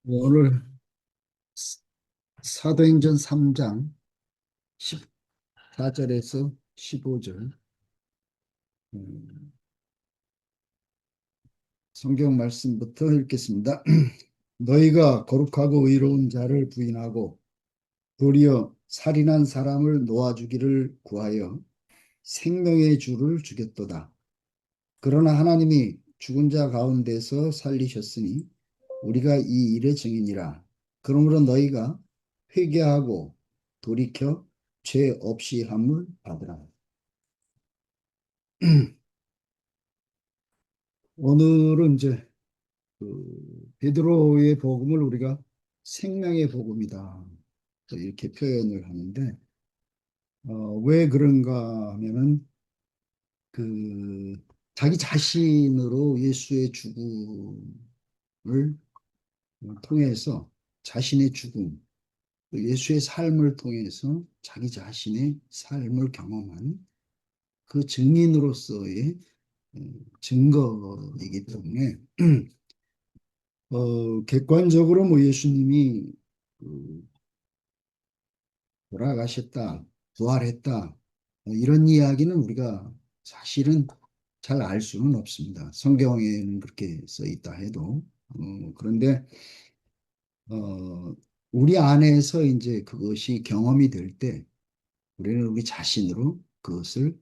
오늘 사도행전 3장 14절에서 15절 성경 말씀부터 읽겠습니다. 너희가 거룩하고 의로운 자를 부인하고 도리어 살인한 사람을 놓아주기를 구하여 생명의 주를 죽였도다. 그러나 하나님이 죽은 자 가운데서 살리셨으니 우리가 이 일의 증인이라. 그러므로 너희가 회개하고 돌이켜 죄 없이 함을 받으라. 오늘은 이제 베드로의 복음을 우리가 생명의 복음이다 이렇게 표현을 하는데 왜 그런가 하면은 그 자기 자신으로 예수의 죽음을 통해서 자신의 죽음, 예수의 삶을 통해서 자기 자신의 삶을 경험한 그 증인으로서의 증거이기 때문에 객관적으로 뭐 예수님이 그 돌아가셨다, 부활했다, 이런 이야기는 우리가 사실은 잘 알 수는 없습니다. 성경에는 그렇게 써 있다 해도. 그런데, 우리 안에서 이제 그것이 경험이 될 때, 우리는 우리 자신으로 그것을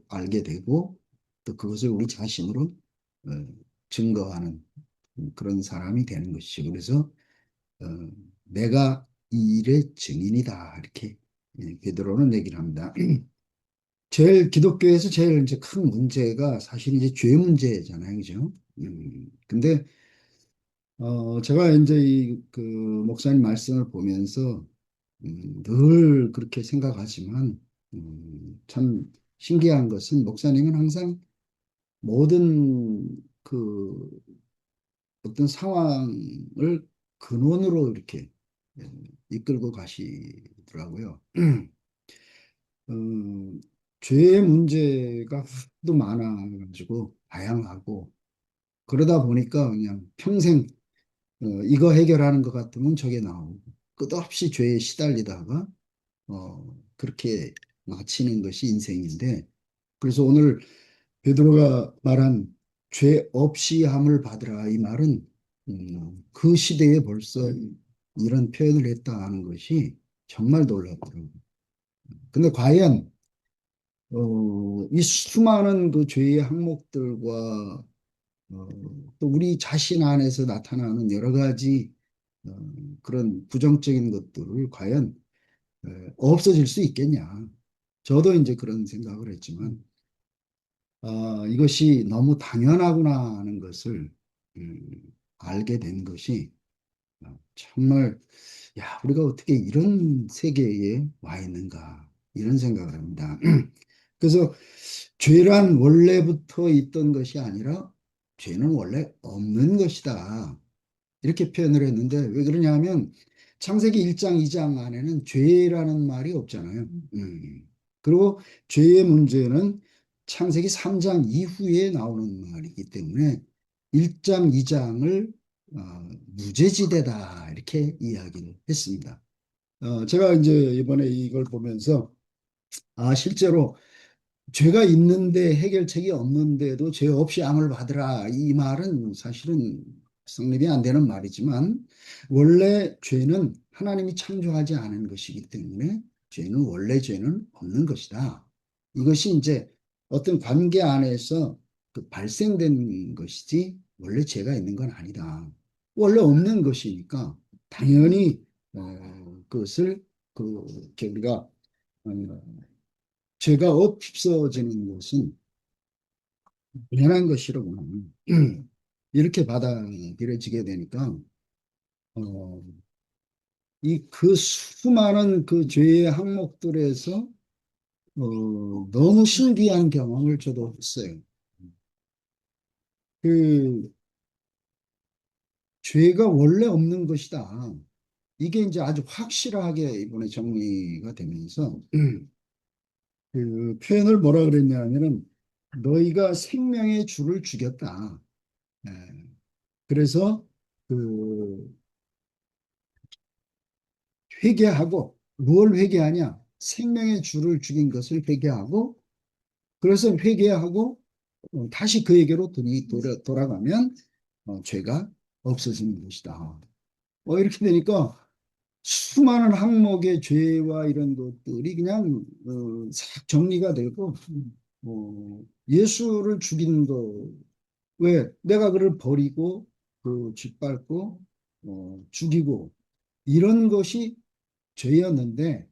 알게 되고, 또 그것을 우리 자신으로 어, 증거하는 그런 사람이 되는 것이죠. 그래서 어, 내가 이 일의 증인이다 이렇게 베드로는 얘기를 합니다. 제일 기독교에서 제일 이제 큰 문제가 사실 이제 죄 문제잖아요, 그죠? 근데 제가 이제 이 그 목사님 말씀을 보면서 늘 그렇게 생각하지만 참 신기한 것은 목사님은 항상 모든 그 어떤 상황을 근원으로 이렇게 예, 이끌고 가시더라고요. 어, 죄의 문제가 하도 많아가지고 다양하고 그러다 보니까 그냥 평생 이거 해결하는 것 같으면 저게 나오고 끝없이 죄에 시달리다가 그렇게 마치는 것이 인생인데 그래서 오늘 베드로가 말한 죄 없이 함을 받으라 이 말은 그 시대에 벌써 이런 표현을 했다 하는 것이 정말 놀랍더라고요. 근데 과연 이 수많은 그 죄의 항목들과 어, 또 우리 자신 안에서 나타나는 여러 가지 어, 그런 부정적인 것들을 과연 없어질 수 있겠냐. 저도 이제 그런 생각을 했지만 이것이 너무 당연하구나 하는 것을 알게 된 것이 정말 야, 우리가 어떻게 이런 세계에 와 있는가 이런 생각을 합니다. 그래서 죄란 원래부터 있던 것이 아니라 죄는 원래 없는 것이다. 이렇게 표현을 했는데 왜 그러냐면 창세기 1장, 2장 안에는 죄라는 말이 없잖아요. 그리고 죄의 문제는 창세기 3장 이후에 나오는 말이기 때문에 1장, 2장을 무죄지대다 이렇게 이야기를 했습니다. 제가 이제 이번에 이걸 보면서 실제로 죄가 있는데 해결책이 없는데도 죄 없이 암을 받으라. 이 말은 사실은 성립이 안 되는 말이지만 원래 죄는 하나님이 창조하지 않은 것이기 때문에 죄는 원래 죄는 없는 것이다. 이것이 이제 어떤 관계 안에서 발생된 것이지 원래 죄가 있는 건 아니다. 원래 없는 것이니까 당연히 그것을 이렇게 우리가 죄가 없어지는 것은 당연한 것이로구나. 이렇게 받아들여지게 되니까, 어, 이 그 수많은 그 죄의 항목들에서, 너무 신기한 경험을 저도 했어요. 그, 죄가 원래 없는 것이다. 이게 이제 아주 확실하게 이번에 정리가 되면서, 그 표현을 뭐라 그랬냐면은, 너희가 생명의 주를 죽였다. 예. 그래서 그 회개하고, 뭘 회개하냐? 생명의 주를 죽인 것을 회개하고, 그래서 회개하고 다시 그에게로 돌아가면 죄가 없어지는 것이다. 이렇게 되니까 수많은 항목의 죄와 이런 것들이 그냥 싹 정리가 되고, 예수를 죽인 거, 왜 내가 그를 버리고 짓밟고 죽이고 이런 것이 죄였는데,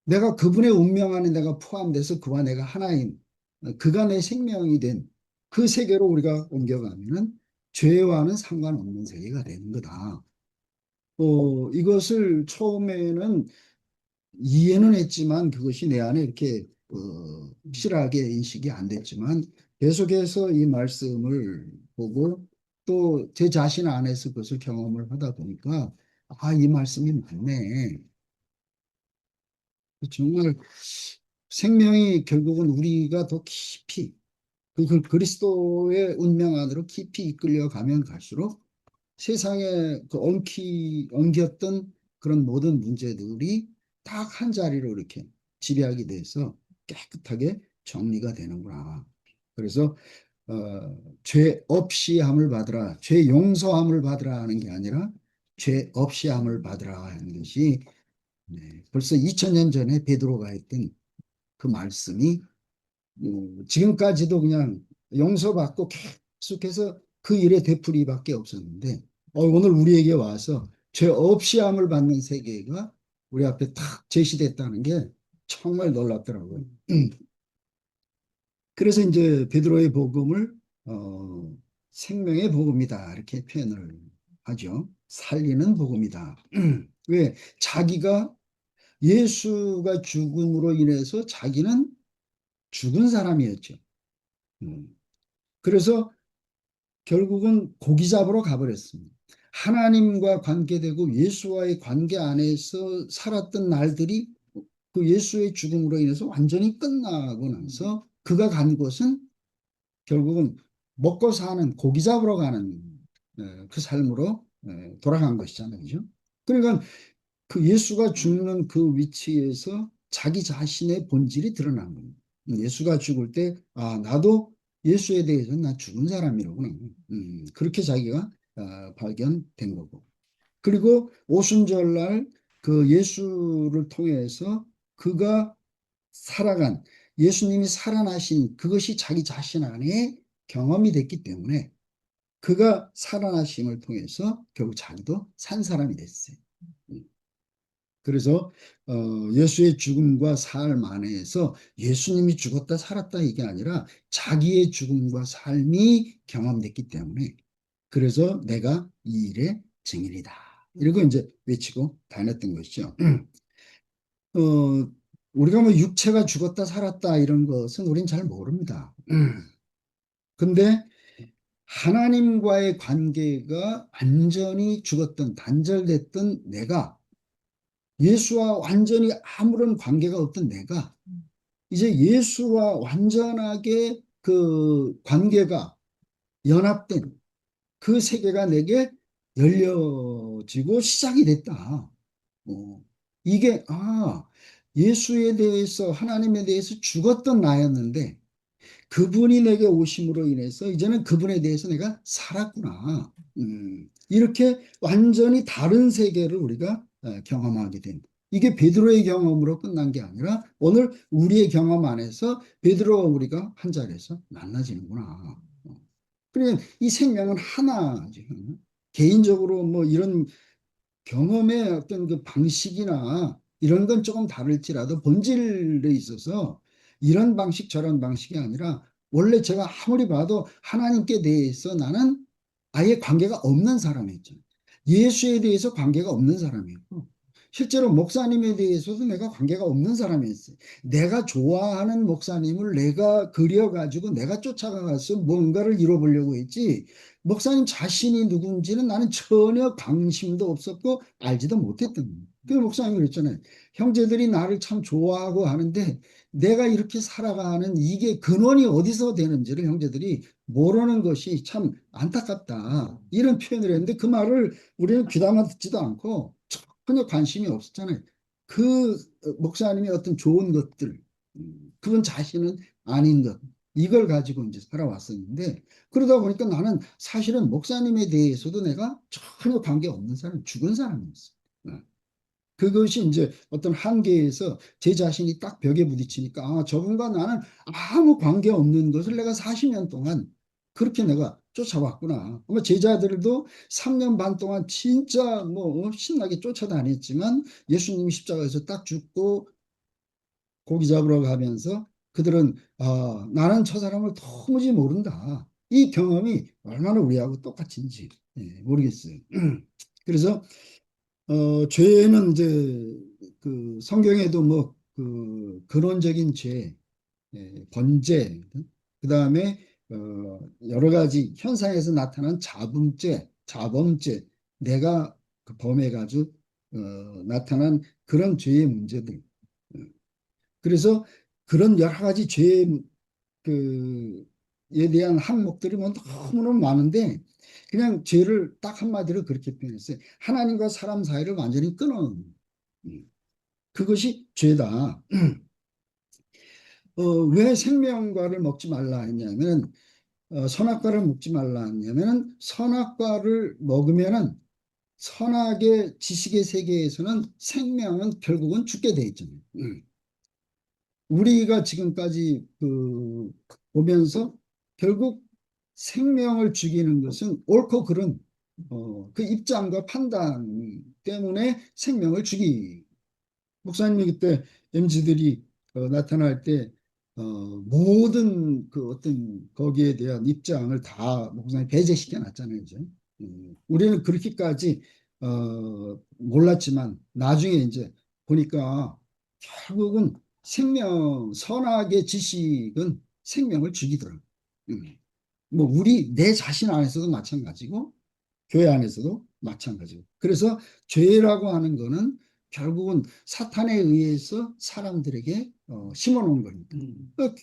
내가 그분의 운명 안에 내가 포함돼서 그와 내가 하나인, 그가 내 생명이 된 그 세계로 우리가 옮겨가면은 죄와는 상관없는 세계가 되는 거다. 이것을 처음에는 이해는 했지만 그것이 내 안에 이렇게 확실하게 인식이 안 됐지만, 계속해서 이 말씀을 보고 또 제 자신 안에서 그것을 경험을 하다 보니까, 아, 이 말씀이 맞네. 정말 생명이 결국은 우리가 더 깊이 그 그리스도의 운명 안으로 깊이 이끌려 가면 갈수록 세상에 엉겼던 그런 모든 문제들이 딱 한 자리로 이렇게 집약이 돼서 깨끗하게 정리가 되는구나. 그래서 죄 없이 함을 받으라, 죄 용서함을 받으라 하는 게 아니라 죄 없이 함을 받으라 하는 것이, 네, 벌써 2000년 전에 베드로가 했던 그 말씀이 지금까지도 그냥 용서받고 계속해서 그 일의 되풀이밖에 없었는데, 오늘 우리에게 와서 죄 없이 함을 받는 세계가 우리 앞에 탁 제시됐다는 게 정말 놀랍더라고요. 그래서 이제 베드로의 복음을 생명의 복음이다 이렇게 표현을 하죠. 살리는 복음이다. 왜? 자기가 예수가 죽음으로 인해서 자기는 죽은 사람이었죠. 음. 그래서 결국은 고기 잡으러 가버렸습니다. 하나님과 관계되고 예수와의 관계 안에서 살았던 날들이 그 예수의 죽음으로 인해서 완전히 끝나고 나서 그가 간 곳은 결국은 먹고 사는, 고기 잡으러 가는 그 삶으로 돌아간 것이잖아요. 그죠? 그러니까 그 예수가 죽는 그 위치에서 자기 자신의 본질이 드러난 겁니다. 예수가 죽을 때, 아, 나도 예수에 대해서는 나 죽은 사람이로구나. 그렇게 자기가 발견된 거고. 그리고 오순절날 그 예수를 통해서 그가 살아간, 예수님이 살아나신 그것이 자기 자신 안에 경험이 됐기 때문에 그가 살아나심을 통해서 결국 자기도 산 사람이 됐어요. 음. 그래서 예수의 죽음과 삶 안에서 예수님이 죽었다 살았다 이게 아니라 자기의 죽음과 삶이 경험됐기 때문에, 그래서 내가 이 일의 증인이다 이러고 이제 외치고 다녔던 것이죠. 어, 우리가 뭐 육체가 죽었다 살았다 이런 것은 우린 잘 모릅니다. 근데 하나님과의 관계가 완전히 죽었던 단절됐던 내가, 예수와 완전히 아무런 관계가 없던 내가 이제 예수와 완전하게 그 관계가 연합된 그 세계가 내게 열려지고 시작이 됐다. 이게, 예수에 대해서, 하나님에 대해서 죽었던 나였는데 그분이 내게 오심으로 인해서 이제는 그분에 대해서 내가 살았구나. 이렇게 완전히 다른 세계를 우리가 경험하게 된. 이게 베드로의 경험으로 끝난 게 아니라 오늘 우리의 경험 안에서 베드로와 우리가 한 자리에서 만나지는구나. 그러니까 이 생명은 하나지. 개인적으로 뭐 이런 경험의 어떤 그 방식이나 이런 건 조금 다를지라도 본질에 있어서 이런 방식 저런 방식이 아니라, 원래 제가 아무리 봐도 하나님께 대해서 나는 아예 관계가 없는 사람이었죠. 예수에 대해서 관계가 없는 사람이었고, 실제로 목사님에 대해서도 내가 관계가 없는 사람이었어요. 내가 좋아하는 목사님을 내가 그려가지고 내가 쫓아가서 뭔가를 이뤄보려고 했지, 목사님 자신이 누군지는 나는 전혀 관심도 없었고 알지도 못했던 거예요. 그 목사님이 그랬잖아요. 형제들이 나를 참 좋아하고 하는데 내가 이렇게 살아가는 이게 근원이 어디서 되는지를 형제들이 모르는 것이 참 안타깝다. 이런 표현을 했는데 그 말을 우리는 귀담아 듣지도 않고 전혀 관심이 없었잖아요. 그 목사님의 어떤 좋은 것들, 그분 자신은 아닌 것, 이걸 가지고 이제 살아왔었는데, 그러다 보니까 나는 사실은 목사님에 대해서도 내가 전혀 관계 없는 사람, 죽은 사람이었어. 어. 그것이 이제 어떤 한계에서 제 자신이 딱 벽에 부딪히니까, 아, 저분과 나는 아무 관계 없는 것을 내가 40년 동안 그렇게 내가 쫓아왔구나. 아마 제자들도 3년 반 동안 진짜 뭐 신나게 쫓아다녔지만 예수님이 십자가에서 딱 죽고 고기 잡으러 가면서 그들은, 아, 나는 저 사람을 도무지 모른다. 이 경험이 얼마나 우리하고 똑같은지 모르겠어요. 그래서 죄는 이제 그 성경에도 뭐 그 근원적인 죄, 번제, 그 다음에 여러 가지 현상에서 나타난 자범죄, 자범죄, 내가 그 범해가지고 나타난 그런 죄의 문제들. 어, 그래서 그런 여러 가지 죄의 그에 대한 항목들이 뭐 너무너무 많은데 그냥 죄를 딱 한마디로 그렇게 표현했어요. 하나님과 사람 사이를 완전히 끊어놓는 그것이 죄다. 왜 생명과를 먹지 말라 했냐면 선악과를 먹지 말라 했냐면 선악과를 먹으면은 선악의 지식의 세계에서는 생명은 결국은 죽게 돼 있잖아요. 우리가 지금까지 그 보면서 결국 생명을 죽이는 것은 옳고 그른 그 입장과 판단 때문에 생명을 죽이. 목사님이 그때 MZ들이 나타날 때 모든 그 어떤 거기에 대한 입장을 다 목사님 배제시켜 놨잖아요, 이제. 우리는 그렇게까지 몰랐지만 나중에 이제 보니까 결국은 선악의 지식은 생명을 죽이더라고요. 뭐 우리 내 자신 안에서도 마찬가지고 교회 안에서도 마찬가지고. 그래서 죄라고 하는 거는 결국은 사탄에 의해서 사람들에게 심어놓은 겁니다.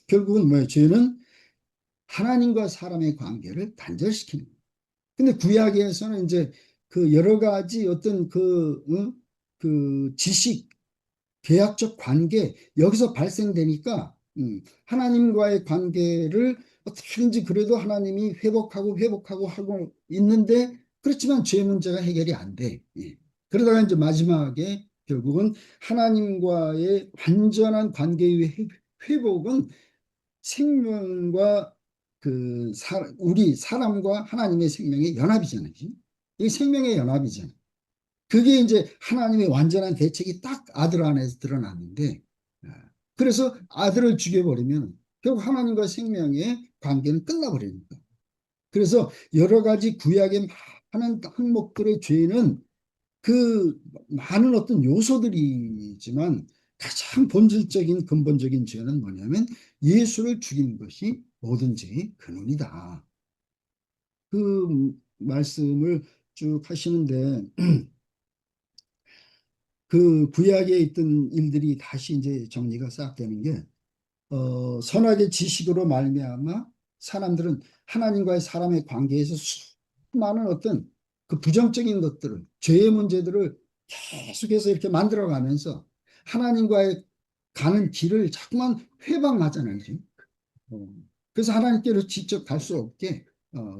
결국은 뭐예요? 죄는 하나님과 사람의 관계를 단절시키는 거예요. 근데 구약에서는 이제 그 여러 가지 어떤 그 지식, 계약적 관계, 여기서 발생되니까, 하나님과의 관계를 어떻게든지 그래도 하나님이 회복하고 하고 있는데, 그렇지만 죄 문제가 해결이 안 돼. 예. 그러다가 이제 마지막에 결국은 하나님과의 완전한 관계의 회복은 생명과 우리 사람과 하나님의 생명의 연합이잖아요. 이 생명의 연합이잖아요. 그게 이제 하나님의 완전한 대책이 딱 아들 안에서 드러났는데, 그래서 아들을 죽여버리면 결국 하나님과 생명의 관계는 끝나버리니까. 그래서 여러 가지 구약의 많은 항목들의 죄는 그 많은 어떤 요소들이지만 가장 본질적인 근본적인 죄는 뭐냐면 예수를 죽인 것이 모든 죄의 근원이다. 그 말씀을 쭉 하시는데 그 구약에 있던 일들이 다시 이제 정리가 싹 되는 게 선악의 지식으로 말미암아 사람들은 하나님과의 사람의 관계에서 수많은 어떤 그 부정적인 것들을 죄의 문제들을 계속해서 이렇게 만들어가면서 하나님과의 가는 길을 자꾸만 회방하잖아요. 지금. 어, 그래서 하나님께로 직접 갈 수 없게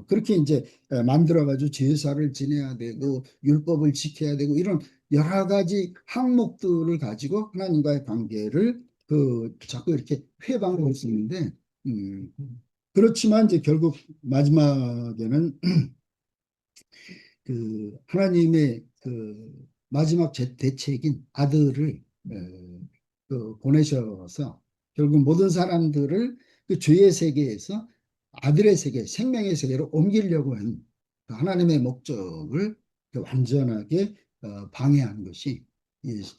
그렇게 이제 만들어가지고 제사를 지내야 되고 율법을 지켜야 되고 이런 여러 가지 항목들을 가지고 하나님과의 관계를 자꾸 이렇게 회방할 수 있는데 음, 그렇지만 이제 결국 마지막에는 그 하나님의 그 마지막 대책인 아들을 보내셔서 결국 모든 사람들을 그 죄의 세계에서 아들의 세계, 생명의 세계로 옮기려고 한그 하나님의 목적을 완전하게 방해한 것이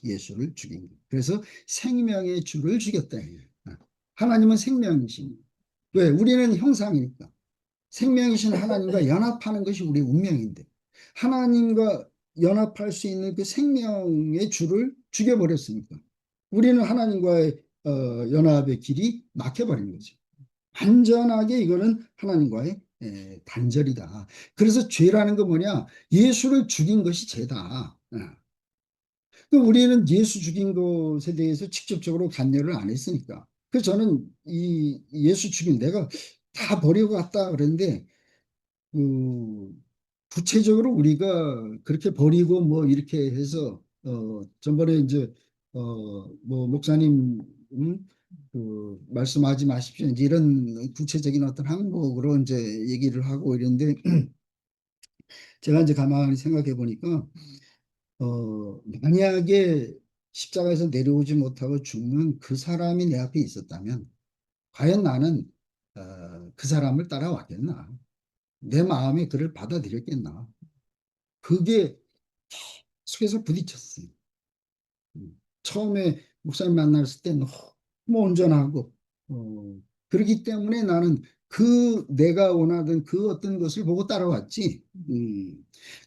예수를 죽인 거예요. 그래서 생명의 주를 죽였다. 하나님은 생명이십니다. 왜? 우리는 형상이니까. 생명이신 하나님과 연합하는 것이 우리의 운명인데 하나님과 연합할 수 있는 그 생명의 주를 죽여버렸으니까 우리는 하나님과의 연합의 길이 막혀버린 거죠. 완전하게 이거는 하나님과의 단절이다. 그래서 죄라는 거 뭐냐? 예수를 죽인 것이 죄다. 그 우리는 예수 죽인 것에 대해서 직접적으로 관여를 안 했으니까. 그래서 저는 이 예수 죽인 내가 다 버리고 갔다 그랬는데 그 구체적으로 우리가 그렇게 버리고 뭐 이렇게 해서 전번에 이제 뭐 목사님 그 말씀하지 마십시오 이제 이런 구체적인 어떤 항목으로 이제 얘기를 하고 이런데 제가 이제 가만히 생각해 보니까 만약에 십자가에서 내려오지 못하고 죽는 그 사람이 내 앞에 있었다면 과연 나는 그 사람을 따라왔겠나? 내 마음에 그를 받아들였겠나? 그게 속에서 부딪혔어요. 처음에 목사님 만났을 때 너무 온전하고, 그렇기 때문에 나는 그 내가 원하던 그 어떤 것을 보고 따라왔지.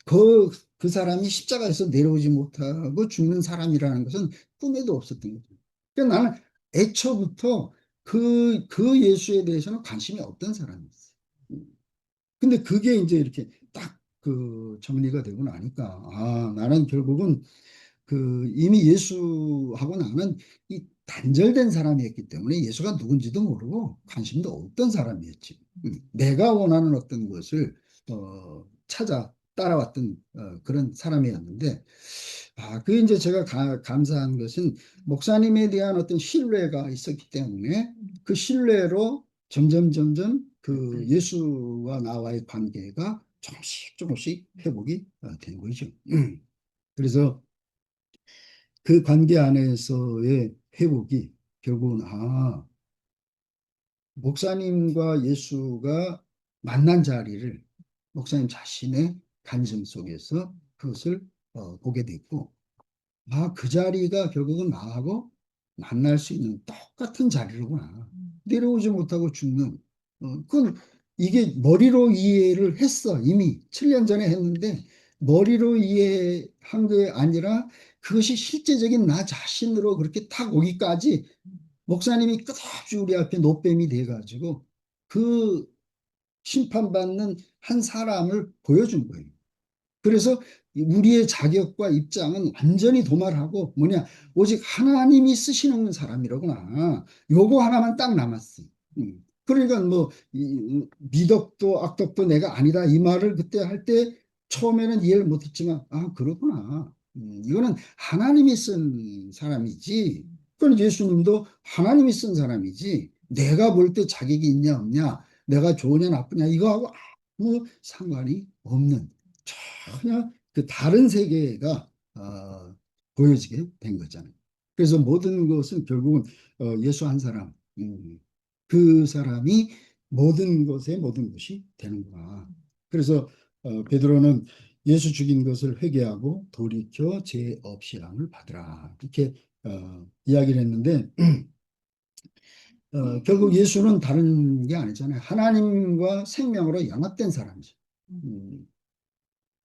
그 사람이 십자가에서 내려오지 못하고 죽는 사람이라는 것은 꿈에도 없었던 거죠. 그러니까 나는 애초부터 그 예수에 대해서는 관심이 없던 사람이었어요. 근데 그게 이제 이렇게 딱 그 정리가 되고 나니까, 나는 결국은 이미 예수하고 나는 이 단절된 사람이었기 때문에 예수가 누군지도 모르고 관심도 없던 사람이었지. 내가 원하는 어떤 것을 찾아 따라왔던 그런 사람이었는데, 그게 이제 제가 감사한 것은 목사님에 대한 어떤 신뢰가 있었기 때문에 그 신뢰로 점점 그 예수와 나와의 관계가 조금씩 조금씩 회복이 된 거죠. 그래서 그 관계 안에서의 회복이 결국은 목사님과 예수가 만난 자리를 목사님 자신의 간증 속에서 그것을 보게 됐고, 그 자리가 결국은 나하고 만날 수 있는 똑같은 자리로구나. 내려오지 못하고 죽는. 그건 이게 머리로 이해를 했어. 이미 7년 전에 했는데 머리로 이해한 게 아니라 그것이 실제적인 나 자신으로 그렇게 탁 오기까지 목사님이 끝없이 우리 앞에 노뱀이 돼가지고 그 심판받는 한 사람을 보여준 거예요. 그래서 우리의 자격과 입장은 완전히 도말하고 뭐냐 오직 하나님이 쓰시는 사람이라구나. 요거 하나만 딱 남았어. 그러니까 뭐 미덕도 악덕도 내가 아니다 이 말을 그때 할 때 처음에는 이해를 못했지만 그렇구나. 이거는 하나님이 쓴 사람이지. 그건 예수님도 하나님이 쓴 사람이지. 내가 볼 때 자격이 있냐 없냐, 내가 좋으냐 나쁘냐 이거하고 아무 상관이 없는. 전혀 그 다른 세계가 보여지게 된 거잖아요. 그래서 모든 것은 결국은 예수 한 사람, 그 사람이 모든 것의 모든 것이 되는구나. 그래서 베드로는 예수 죽인 것을 회개하고 돌이켜 죄 없이 함을 받으라 이렇게 이야기를 했는데 결국 예수는 다른 게 아니잖아요. 하나님과 생명으로 연합된 사람이죠. 음,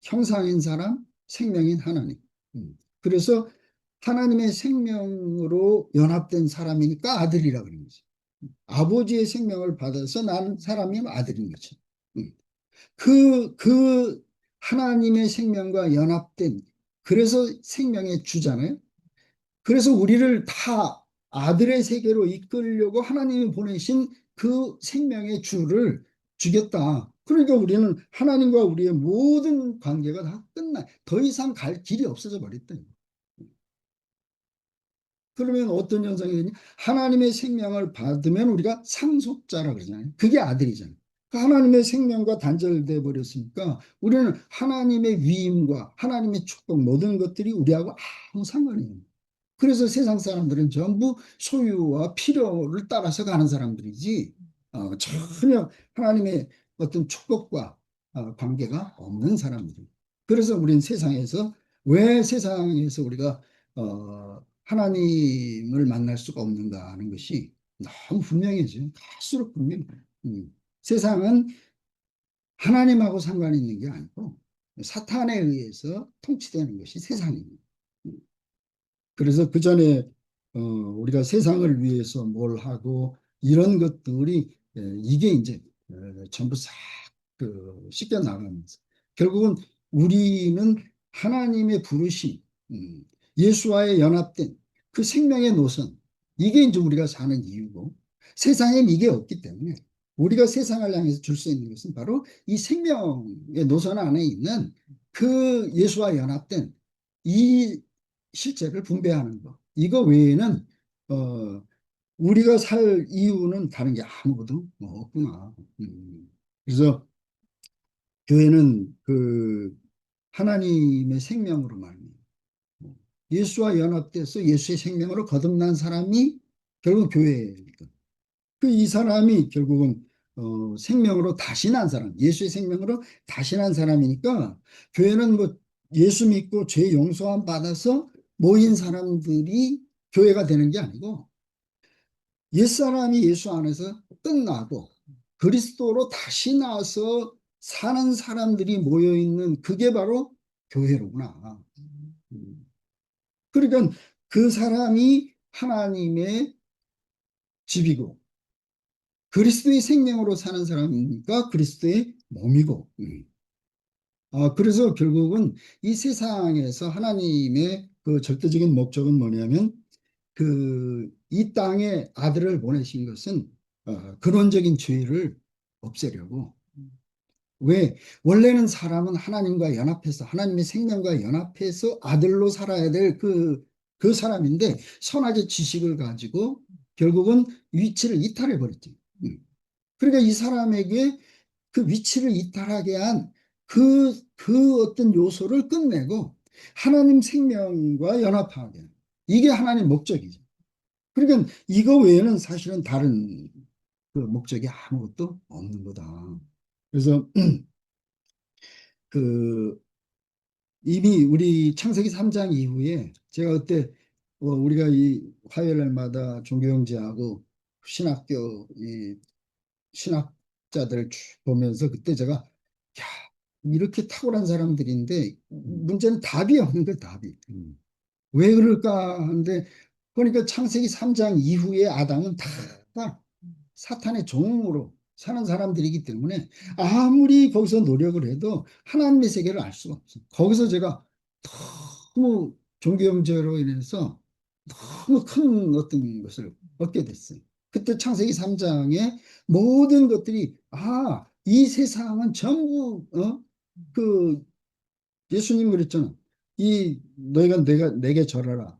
형상인 사람, 생명인 하나님. 그래서 하나님의 생명으로 연합된 사람이니까 아들이라 그런 거죠. 아버지의 생명을 받아서 나는 사람이 아들인 거죠. 음. 그 하나님의 생명과 연합된, 그래서 생명의 주잖아요. 그래서 우리를 다 아들의 세계로 이끌려고 하나님이 보내신 그 생명의 주를 죽였다. 그러니까 우리는 하나님과 우리의 모든 관계가 다 끝나. 더 이상 갈 길이 없어져 버렸다. 그러면 어떤 현상이 되냐? 하나님의 생명을 받으면 우리가 상속자라 그러잖아요. 그게 아들이잖아요. 그 하나님의 생명과 단절돼 버렸으니까 우리는 하나님의 위임과 하나님의 축복 모든 것들이 우리하고 아무 상관이 없는 거예요. 그래서 세상 사람들은 전부 소유와 필요를 따라서 가는 사람들이지 전혀 하나님의 어떤 축복과 관계가 없는 사람들. 그래서 우리는 세상에서 왜 세상에서 우리가 하나님을 만날 수가 없는가 하는 것이 너무 분명해져요. 갈수록 분명해요. 세상은 하나님하고 상관이 있는 게 아니고 사탄에 의해서 통치되는 것이 세상입니다. 그래서 그 전에 우리가 세상을 위해서 뭘 하고 이런 것들이 이게 이제 전부 싹그 씻겨 나가면서 결국은 우리는 하나님의 부르심, 예수와의 연합된 그 생명의 노선, 이게 이제 우리가 사는 이유고, 세상엔 이게 없기 때문에 우리가 세상을 향해서 줄 수 있는 것은 바로 이 생명의 노선 안에 있는 그 예수와 연합된 이 실제를 분배하는 것. 이거 외에는 우리가 살 이유는 다른 게 아무것도 없구나. 그래서 교회는 그 하나님의 생명으로 말미암아 예수와 연합돼서 예수의 생명으로 거듭난 사람이 결국 교회니까. 그 이 사람이 결국은 생명으로 다시 난 사람, 예수의 생명으로 다시 난 사람이니까 교회는 뭐 예수 믿고 죄 용서함 받아서 모인 사람들이 교회가 되는 게 아니고 옛사람이 예수 안에서 끝나고 그리스도로 다시 나와서 사는 사람들이 모여 있는 그게 바로 교회로구나. 그러니까 그 사람이 하나님의 집이고 그리스도의 생명으로 사는 사람이니까 그리스도의 몸이고. 그래서 결국은 이 세상에서 하나님의 그 절대적인 목적은 뭐냐면 그 이 땅에 아들을 보내신 것은 근원적인 죄를 없애려고. 왜? 원래는 사람은 하나님과 연합해서 하나님의 생명과 연합해서 아들로 살아야 될 그 사람인데 선악의 지식을 가지고 결국은 위치를 이탈해 버렸죠. 그러니까 이 사람에게 그 위치를 이탈하게 한 그 어떤 요소를 끝내고 하나님 생명과 연합하게 하는. 이게 하나님 목적이죠. 그러니까 이거 외에는 사실은 다른 그 목적이 아무것도 없는 거다. 그래서 그 이미 우리 창세기 3장 이후에 제가 그때 우리가 이 화요일 날마다 종교형제하고 신학교 이 신학자들 쭉 보면서 그때 제가 야, 이렇게 탁월한 사람들인데 문제는 답이 없는 거예요, 답이. 왜 그럴까 하는데 그러니까 창세기 3장 이후에 아담은 다 사탄의 종으로 사는 사람들이기 때문에 아무리 거기서 노력을 해도 하나님의 세계를 알 수가 없어요. 거기서 제가 너무 종교 형제로 인해서 너무 큰 어떤 것을 얻게 됐어요. 그때 창세기 3장에 모든 것들이 이 세상은 전부 그 예수님 그랬잖아. 이 너희가 내게 절하라.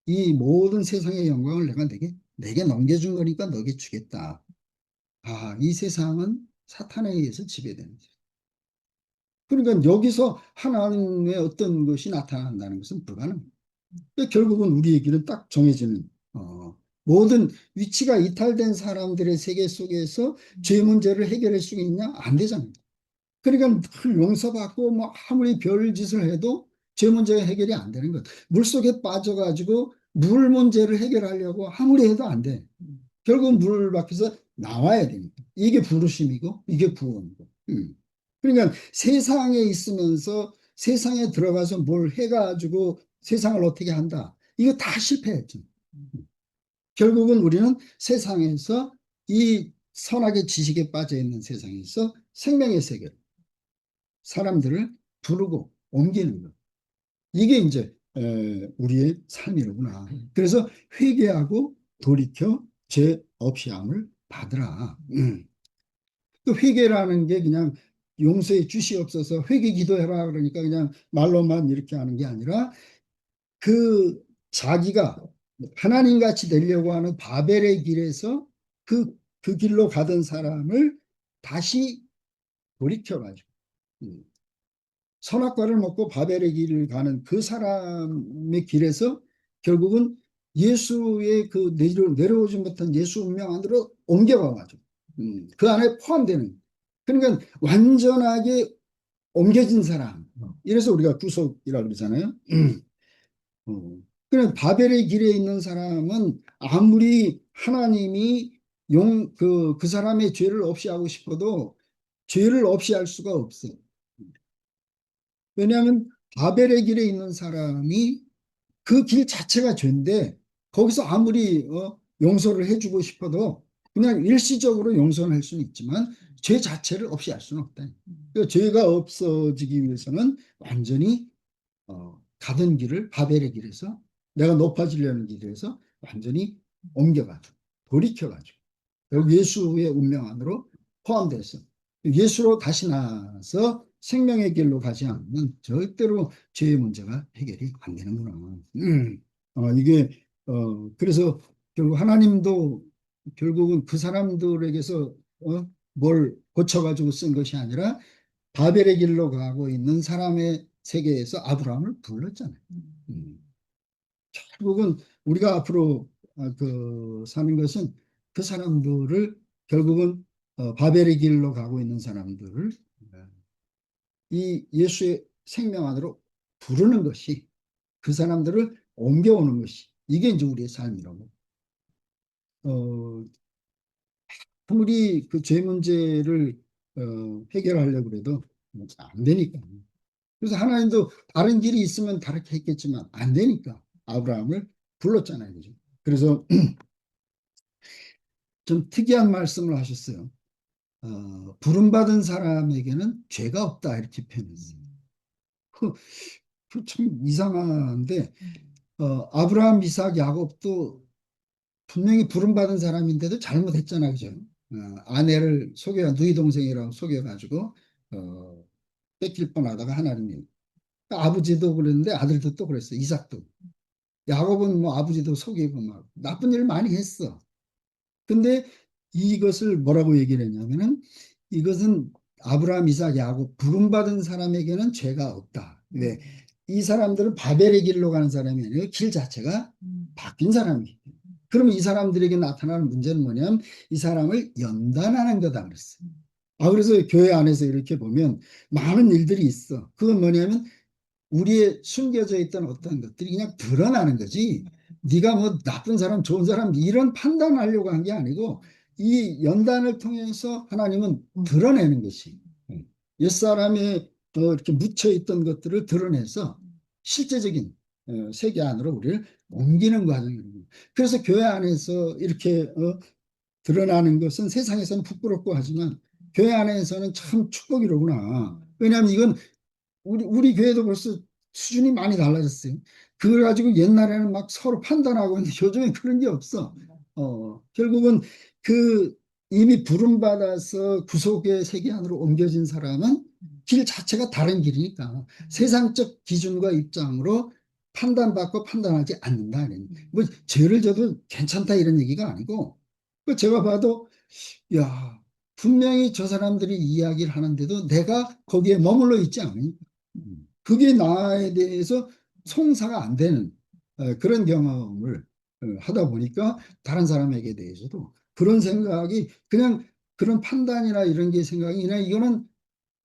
이 모든 세상의 영광을 내게 넘겨준 거니까 너게 주겠다. 이 세상은 사탄에 의해서 지배되는 거죠. 그러니까 여기서 하나님의 어떤 것이 나타난다는 것은 불가능해요. 그러니까 결국은 우리의 길은 딱 정해지는 모든 위치가 이탈된 사람들의 세계 속에서 죄 문제를 해결할 수 있냐? 안 되잖아요. 그러니까 늘 용서받고 뭐 아무리 별짓을 해도 죄 문제가 해결이 안 되는 것. 물속에 빠져가지고 물 문제를 해결하려고 아무리 해도 안 돼. 결국 물 밖에서 나와야 됩니다. 이게 부르심이고 이게 구원이고. 그러니까 세상에 있으면서 세상에 들어가서 뭘 해가지고 세상을 어떻게 한다. 이거 다 실패했죠. 결국은 우리는 세상에서 이 선악의 지식에 빠져 있는 세상에서 생명의 세계, 사람들을 부르고 옮기는 것. 이게 이제 우리의 삶이로구나. 그래서 회개하고 돌이켜 죄 없이 함을 받으라. 그 회개라는 게 그냥 용서해 주시옵소서 회개 기도해라 그러니까 그냥 말로만 이렇게 하는 게 아니라 그 자기가 하나님 같이 되려고 하는 바벨의 길에서 그 길로 가던 사람을 다시 돌이켜가지고 선악과를 먹고 바벨의 길을 가는 그 사람의 길에서 결국은 예수의 그 내려오지 못한 예수 운명 안으로 옮겨가가지고 그 안에 포함되는 그러니까 완전하게 옮겨진 사람. 이래서 우리가 구속이라고 그러잖아요. 그냥 바벨의 길에 있는 사람은 아무리 하나님이 그 사람의 죄를 없이 하고 싶어도 죄를 없이 할 수가 없어요. 왜냐하면 바벨의 길에 있는 사람이 그 길 자체가 죄인데 거기서 아무리 용서를 해주고 싶어도 그냥 일시적으로 용서는 할 수는 있지만 죄 자체를 없이 할 수는 없다. 그러니까 죄가 없어지기 위해서는 완전히 가던 길을 바벨의 길에서 내가 높아지려는 길에서 완전히 옮겨가지고 돌이켜가지고 결국 예수의 운명 안으로 포함돼서 예수로 다시 나서 생명의 길로 가지 않으면 절대로 죄의 문제가 해결이 안 되는구나. 이게 그래서 결국 하나님도 결국은 그 사람들에게서 뭘 고쳐가지고 쓴 것이 아니라 바벨의 길로 가고 있는 사람의 세계에서 아브라함을 불렀잖아요. 음. 결국은 우리가 앞으로 사는 것은 그 사람들을 결국은 바벨의 길로 가고 있는 사람들을 이 예수의 생명 안으로 부르는 것이 그 사람들을 옮겨오는 것이 이게 이제 우리의 삶이라고. 어, 아무리 그 죄 문제를 해결하려고 해도 안 되니까. 그래서 하나님도 다른 길이 있으면 다르게 했겠지만 안 되니까 아브라함을 불렀잖아요. 그죠? 그래서 좀 특이한 말씀을 하셨어요. 부름받은 사람에게는 죄가 없다 이렇게 표현했어요. 그, 그참 이상한데 아브라함, 이삭, 야곱도 분명히 부름받은 사람인데도 잘못했잖아요. 그죠? 아내를 속여 누이 동생이라고 속여가지고 어, 뺏길 뻔하다가 하나님이 아버지도 그랬는데 아들도 또 그랬어요. 이삭도. 야곱은 뭐 아버지도 속이고 막 나쁜 일 많이 했어. 근데 이것을 뭐라고 얘기를 했냐면은 이것은 아브라함, 이삭, 야곱 부름받은 사람에게는 죄가 없다. 왜? 이 사람들은 바벨의 길로 가는 사람이 아니라 길 자체가 바뀐 사람이. 그러면 이 사람들에게 나타나는 문제는 뭐냐면 이 사람을 연단하는 거다 그랬어요. 그래서 교회 안에서 이렇게 보면 많은 일들이 있어. 그건 뭐냐면 우리의 숨겨져 있던 어떤 것들이 그냥 드러나는 거지. 네가 뭐 나쁜 사람, 좋은 사람 이런 판단하려고 한 게 아니고 이 연단을 통해서 하나님은 드러내는 것이 옛사람의 이렇게 묻혀 있던 것들을 드러내서 실제적인 세계 안으로 우리를 옮기는 과정입니다. 그래서 교회 안에서 이렇게 드러나는 것은 세상에서는 부끄럽고 하지만 교회 안에서는 참 축복이로구나. 왜냐하면 이건 우리 교회도 벌써 수준이 많이 달라졌어요. 그걸 가지고 옛날에는 막 서로 판단하고 있는데 요즘엔 그런 게 없어. 결국은 그 이미 부름받아서 구속의 세계 안으로 옮겨진 사람은 길 자체가 다른 길이니까 세상적 기준과 입장으로 판단받고 판단하지 않는다. 뭐 죄를 져도 괜찮다 이런 얘기가 아니고 그 제가 봐도 야 분명히 저 사람들이 이야기를 하는데도 내가 거기에 머물러 있지 않으니까 그게 나에 대해서 송사가 안 되는 그런 경험을 하다 보니까 다른 사람에게 대해서도 그런 생각이 그냥 그런 판단이나 이런 게 생각이 그냥 이거는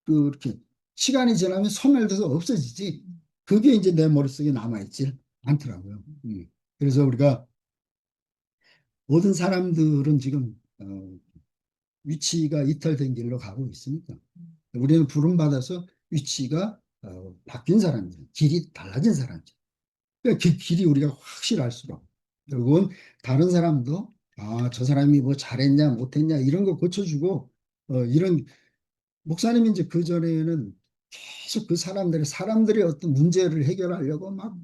그렇게 시간이 지나면 소멸돼서 없어지지 그게 이제 내 머릿속에 남아있질 않더라고요. 그래서 우리가 모든 사람들은 지금 위치가 이탈된 길로 가고 있으니까 우리는 부름받아서 위치가 바뀐 사람이죠. 길이 달라진 사람이죠. 그러니까 그 길이 우리가 확실할수록 결국은 다른 사람도 저 사람이 뭐 잘했냐 못했냐 이런 거 고쳐주고 이런 목사님이 이제 그전에는 계속 그 사람들의 어떤 문제를 해결하려고 막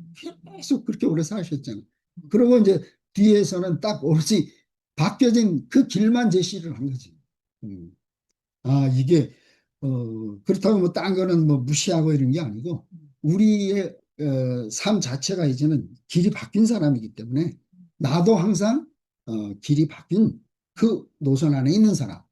계속 그렇게 오래 사셨잖아요. 그러고 이제 뒤에서는 딱 오롯이 바뀌어진 그 길만 제시를 한 거지. 음. 이게, 그렇다고 뭐 딴 거는 뭐 무시하고 이런 게 아니고, 우리의 삶 자체가 이제는 길이 바뀐 사람이기 때문에, 나도 항상 길이 바뀐 그 노선 안에 있는 사람.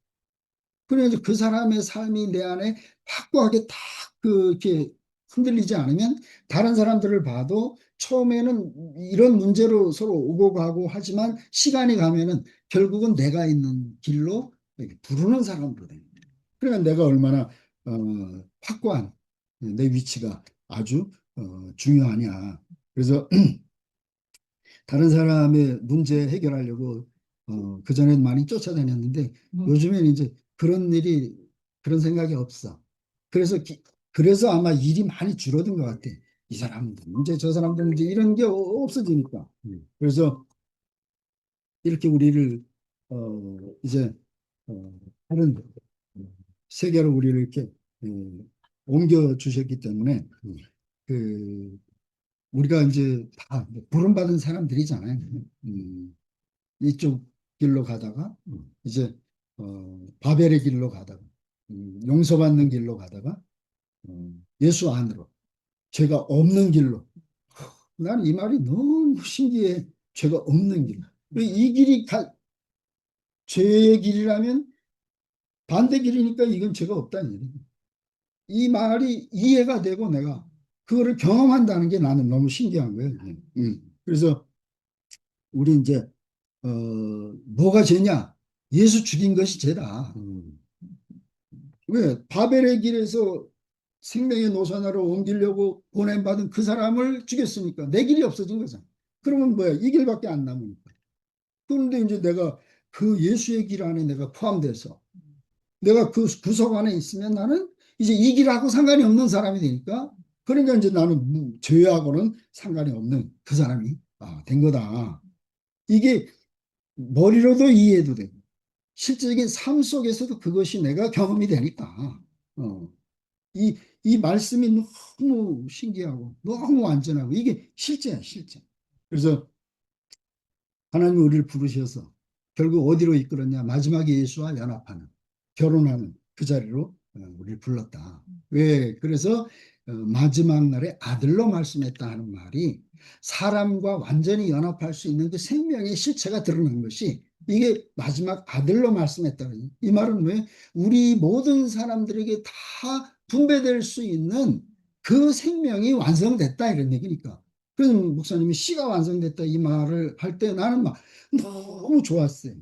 그래서 그 사람의 삶이 내 안에 확고하게 딱 이렇게 흔들리지 않으면 다른 사람들을 봐도 처음에는 이런 문제로 서로 오고 가고 하지만 시간이 가면은 결국은 내가 있는 길로 이렇게 부르는 사람으로 됩니다. 그러니까 내가 얼마나 확고한 내 위치가 아주 중요하냐. 그래서 다른 사람의 문제 해결하려고 그전엔 많이 쫓아다녔는데 요즘엔 이제 그런 일이 그런 생각이 없어. 그래서 그래서 아마 일이 많이 줄어든 것 같아. 이 사람들 문제 저 사람들 문제 이런 게 없어지니까. 그래서 이렇게 우리를 이제 다른 세계로 우리를 이렇게 옮겨 주셨기 때문에 그 우리가 이제 다 부름받은 사람들이잖아요. 이쪽 길로 가다가 이제 바벨의 길로 가다가 용서받는 길로 가다가 예수 안으로 죄가 없는 길로. 나는 이 말이 너무 신기해. 죄가 없는 길. 이 길이 죄의 길이라면 반대 길이니까 이건 죄가 없다는 얘기예요. 이 말이 이해가 되고 내가 그거를 경험한다는 게 나는 너무 신기한 거예요. 그래서 우리 이제 뭐가 죄냐? 예수 죽인 것이 죄다. 왜? 바벨의 길에서 생명의 노선으로 옮기려고 보냄받은 그 사람을 죽였으니까 내 길이 없어진 거잖아. 그러면 뭐야? 이 길밖에 안 남으니까. 그런데 이제 내가 그 예수의 길 안에 내가 포함돼서 내가 그 구석 안에 있으면 나는 이제 이 길하고 상관이 없는 사람이 되니까 그러니까 이제 나는 죄하고는 상관이 없는 그 사람이 된 거다. 이게 머리로도 이해도 되고 실질적인 삶 속에서도 그것이 내가 경험이 되니까 이 말씀이 너무 신기하고 너무 완전하고 이게 실제야, 실제. 그래서 하나님이 우리를 부르셔서 결국 어디로 이끌었냐? 마지막에 예수와 연합하는, 결혼하는 그 자리로 우리를 불렀다. 왜? 그래서 마지막 날에 아들로 말씀했다 하는 말이 사람과 완전히 연합할 수 있는 그 생명의 실체가 드러난 것이 이게 마지막 아들로 말씀했다는 이 말은 왜? 우리 모든 사람들에게 다 분배될 수 있는 그 생명이 완성됐다 이런 얘기니까. 그래서 목사님이 씨가 완성됐다 이 말을 할 때 나는 막 너무 좋았어요.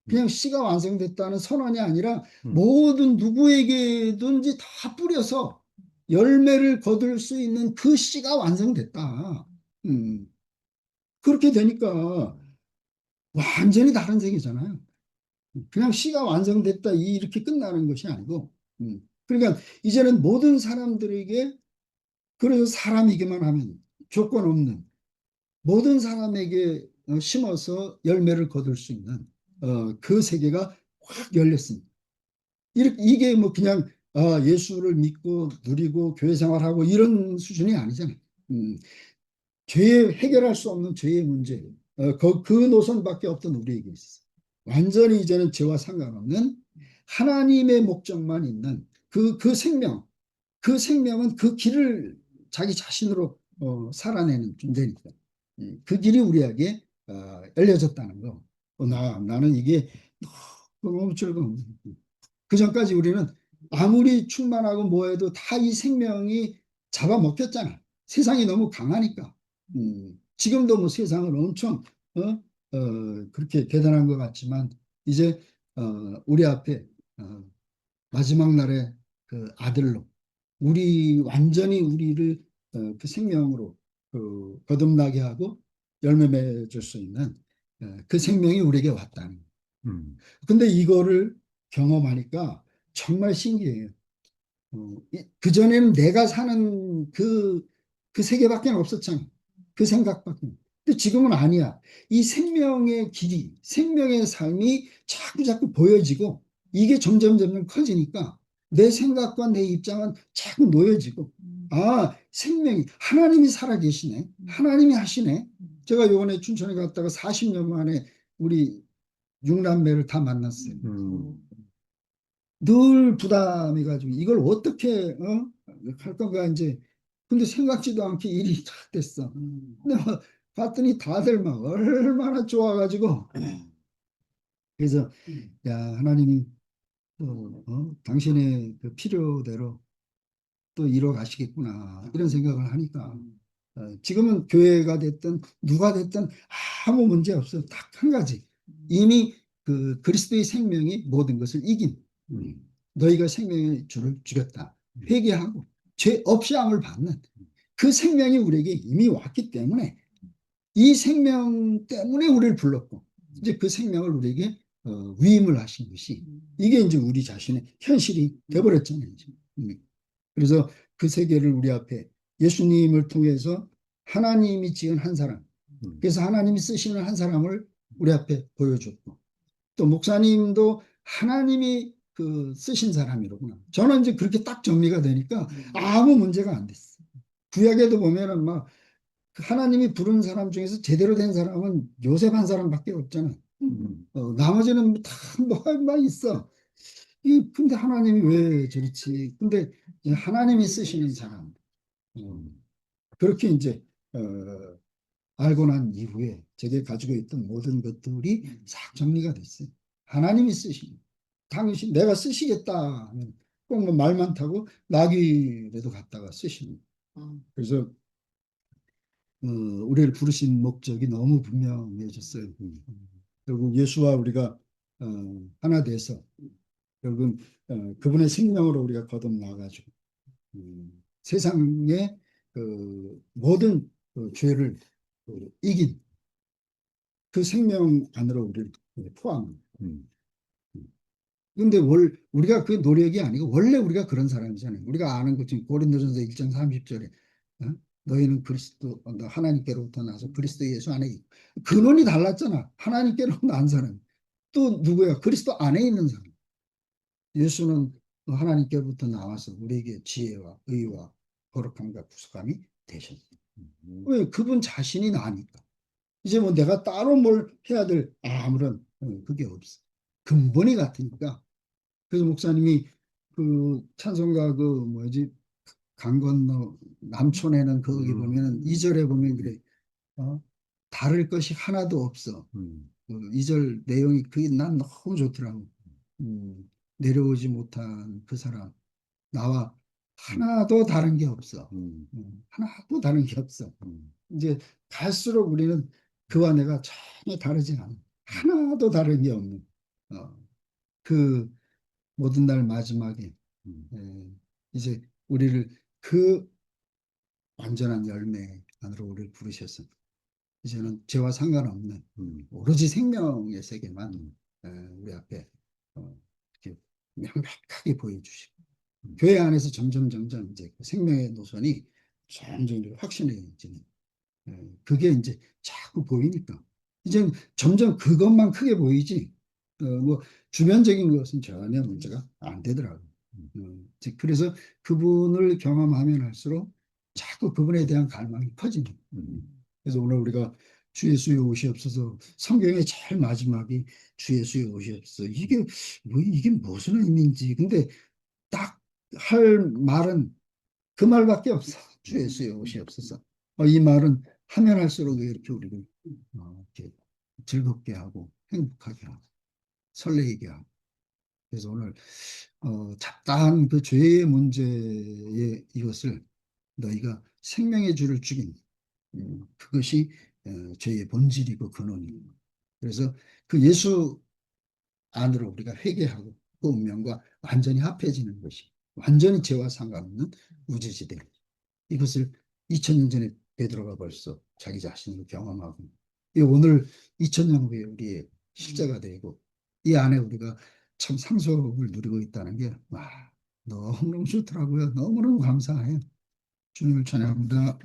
그냥 씨가 완성됐다는 선언이 아니라 모든 누구에게든지 다 뿌려서 열매를 거둘 수 있는 그 씨가 완성됐다. 그렇게 되니까 완전히 다른 세계잖아요. 그냥 씨가 완성됐다 이렇게 끝나는 것이 아니고 그러니까 이제는 모든 사람들에게 그래서 사람이기만 하면 조건 없는 모든 사람에게 심어서 열매를 거둘 수 있는 그 세계가 확 열렸습니다. 이게 뭐 그냥 예수를 믿고 누리고 교회 생활하고 이런 수준이 아니잖아요. 죄 해결할 수 없는 죄의 문제, 그 노선밖에 없던 우리에게 있어. 완전히 이제는 죄와 상관없는 하나님의 목적만 있는 그 생명, 그 생명은 그 길을 자기 자신으로 살아내는 존재니까. 그 길이 우리에게 열려졌다는 거. 나는 이게 너무 즐거운. 그 전까지 우리는 아무리 충만하고 뭐해도 다 이 생명이 잡아먹혔잖아. 세상이 너무 강하니까. 지금도 뭐 세상을 엄청 그렇게 대단한 것 같지만 이제 우리 앞에 마지막 날에 그 아들로 우리 완전히 우리를 그 생명으로 거듭나게 하고 열매 맺을 수 있는 그 생명이 우리에게 왔다는 거예요. 근데 이거를 경험하니까 정말 신기해요. 그전에는 내가 사는 그 세계밖에 없었잖아. 그 생각밖에. 근데 지금은 아니야. 이 생명의 길이, 생명의 삶이 자꾸 자꾸 보여지고 이게 점점 커지니까 내 생각과 내 입장은 자꾸 놓여지고 생명이, 하나님이 살아계시네. 하나님이 하시네. 제가 요번에 춘천에 갔다가 40년 만에 우리 육남매를 다 만났어요. 늘 부담해가지고 이걸 어떻게 할 건가 이제 근데 생각지도 않게 일이 다 됐어. 근데 막 봤더니 다들 막 얼마나 좋아가지고 그래서 야 하나님이 또 당신의 그 필요대로 또 이뤄 가시겠구나 이런 생각을 하니까 지금은 교회가 됐든 누가 됐든 아무 문제 없어. 딱 한 가지 이미 그 그리스도의 생명이 모든 것을 이긴 너희가 생명의 주를 죽였다. 회개하고 죄 없이 함을 받는 그 생명이 우리에게 이미 왔기 때문에 이 생명 때문에 우리를 불렀고 이제 그 생명을 우리에게 위임을 하신 것이 이게 이제 우리 자신의 현실이 되어버렸잖아요. 그래서 그 세계를 우리 앞에 예수님을 통해서 하나님이 지은 한 사람 그래서 하나님이 쓰시는 한 사람을 우리 앞에 보여줬고 또 목사님도 하나님이 그 쓰신 사람이로구나. 저는 이제 그렇게 딱 정리가 되니까 아무 문제가 안 됐어. 구약에도 보면은 막 하나님이 부른 사람 중에서 제대로 된 사람은 요셉 한 사람밖에 없잖아. 나머지는 다뭐 있어. 근데 하나님이 왜 저렇지? 근데 이제 하나님이 쓰시는 사람, 어, 그렇게 이제 어, 알고 난 이후에 제게 가지고 있던 모든 것들이 싹 정리가 됐어요. 하나님이 쓰시는. 당신 내가 쓰시겠다 하면 꼭 뭐 말 많다고 나귀라도 갖다가 쓰시는. 그래서 우리를 부르신 목적이 너무 분명해졌어요. 결국 예수와 우리가 하나 돼서 결국은 그분의 생명으로 우리가 거듭나가지고 세상의 그 모든 그 죄를 이긴 그 생명 안으로 우리를 포함. 근데 우리가 그 노력이 아니고 원래 우리가 그런 사람이잖아요. 우리가 아는 것 중에 고린도전서 1장 30절에 너희는 그리스도 하나님께로부터 나서 그리스도 예수 안에 있고 근원이 달랐잖아. 하나님께로 난 사람. 또 누구야? 그리스도 안에 있는 사람. 예수는 하나님께로부터 나와서 우리에게 지혜와 의와 거룩함과 구속함이 되셨어요. 왜? 그분 자신이 나니까. 이제 뭐 내가 따로 뭘 해야 될 아무런 그게 없어. 근본이 같으니까. 그래서 목사님이 그 찬송가 그 뭐지 강 건너 남촌에는 거기 보면은 2절에 보면 그래. 어? 다를 것이 하나도 없어. 2절 내용이 그게 난 너무 좋더라고. 내려오지 못한 그 사람 나와 하나도 다른 게 없어. 하나도 다른 게 없어. 이제 갈수록 우리는 그와 내가 전혀 다르지 않아. 하나도 다른 게 없는. 그 모든 날 마지막에 이제 우리를 그 완전한 열매 안으로 우리를 부르셨어. 이제는 죄와 상관없는 오로지 생명의 세계만 우리 앞에 이렇게 명백하게 보여주시고 교회 안에서 점점 이제 그 생명의 노선이 점점 이렇게 확신해지는 그게 이제 자꾸 보이니까 이제 점점 그것만 크게 보이지 뭐 주변적인 것은 전혀 문제가 안 되더라고요. 그래서 그분을 경험하면 할수록 자꾸 그분에 대한 갈망이 커지는. 그래서 오늘 우리가 주 예수의 옷이 없어서 성경의 제일 마지막이 주 예수의 옷이 없어. 이게 뭐 이게 무슨 의미인지. 근데 딱 할 말은 그 말밖에 없어. 주 예수의 옷이 없어서. 이 말은 하면 할수록 이렇게 우리를 이렇게 즐겁게 하고 행복하게 하고 설레게 하고. 그래서 오늘 잡다한 그 죄의 문제의 이것을 너희가 생명의 주를 죽인 그것이 죄의 본질이고 근원이고 그래서 그 예수 안으로 우리가 회개하고 그 운명과 완전히 합해지는 것이 완전히 죄와 상관없는 우주지대 이것을 2000년 전에 베드로가 벌써 자기 자신으로 경험하고 이 오늘 2000년 후에 우리의 실제가 되고 이 안에 우리가 참 상속을 누리고 있다는 게 와, 너무너무 좋더라고요. 너무너무 감사해요. 주님을 찬양합니다.